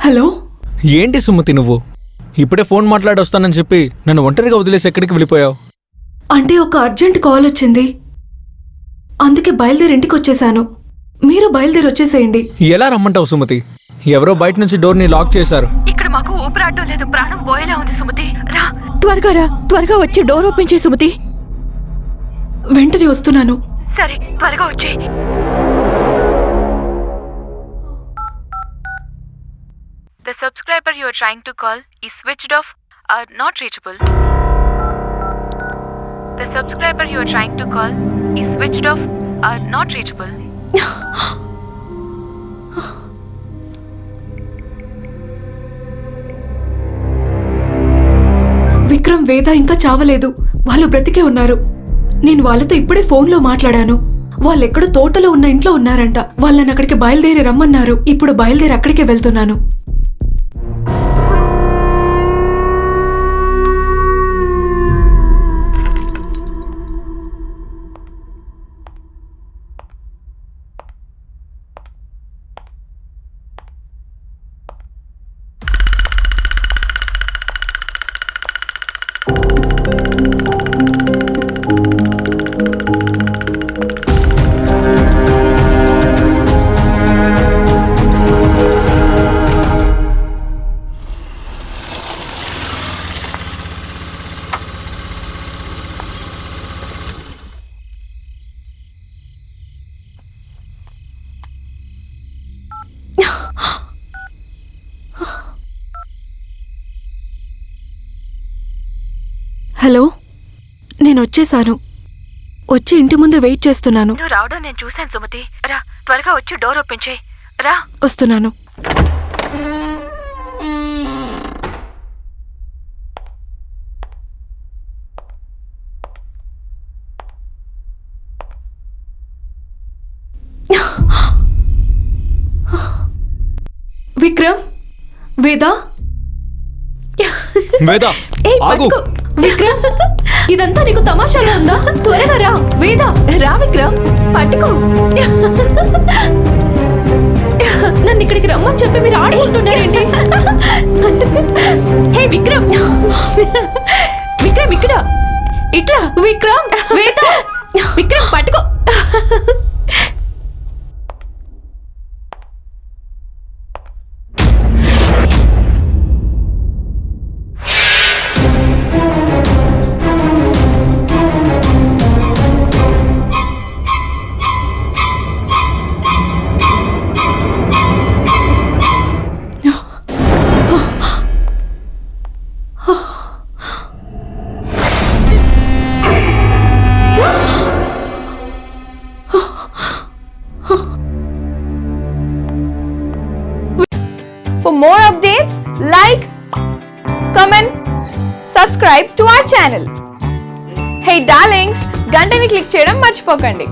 Hello, ఏంటి సుమతి నువ్వు ఇప్పుడే ఫోన్ మాట్లాడొస్తానని చెప్పి నన్ను ఒంటరిగా వదిలేసి ఎక్కడికి వెళ్ళిపోయావు? అంటే ఒక అర్జెంట్ కాల్ వచ్చింది, అందుకే బయలుదేరి ఇంటికి వచ్చేసాను. మీరు బయలుదేరి వచ్చేసేయండి. ఎలా రమ్మంటావు సుమతి? ఎవరో బయట నుంచి డోర్ని లాక్ చేశారు. ఇక్కడ మాకు ఊపిరాటం లేదు, ప్రాణం పోయేలా ఉంది సుమతి. రా, త్వరగా వచ్చి డోర్ ఓపెన్ చేయి సుమతి. వెంటనే వస్తున్నాను. సరే, త్వరగా వచ్చి. The subscriber you are trying to call is switched off or not reachable. The subscriber you are trying to call is switched off or not reachable. Vikram, వేద ఇంకా చావలేదు. వాళ్ళు బ్రతికే ఉన్నారు. నేను వాళ్ళతో ఇప్పుడే ఫోన్లో మాట్లాడాను. వాళ్ళెక్కడో తోటలో ఉన్న ఇంట్లో ఉన్నారంట. వాళ్ళని అక్కడికి బయలుదేరి రమ్మన్నారు. ఇప్పుడు బయలుదేరి అక్కడికే వెళ్తున్నాను. హలో, నేను వచ్చేసాను. వచ్చి ఇంటి ముందు వెయిట్ చేస్తున్నాను. నువ్వు రావడం నేను చూశాను సుమతి. రా, త్వరగా వచ్చి డోర్ ఓపెన్ చేయి. రా. వస్తున్నాను. విక్రమ్, వేదా. వేదా, ఆగు. విక్రమ్, ఇదంతా నీకు తమాషాగా ఉందా? త్వరగా రా. వేదా, రా విక్రమ్, పట్టుకో. నన్ను ఇక్కడికి రమ్మని చెప్పి మీరు ఆడుకుంటున్నారేంటి? హే విక్రమ్, విక్రమ్ ఇక్కడ ఇట్రా. విక్రమ్, వేదా. విక్రమ్ పట్టుకో. For more updates, like, comment, subscribe to our channel. Hey darlings, గంటని click చేయడం మర్చిపోకండి.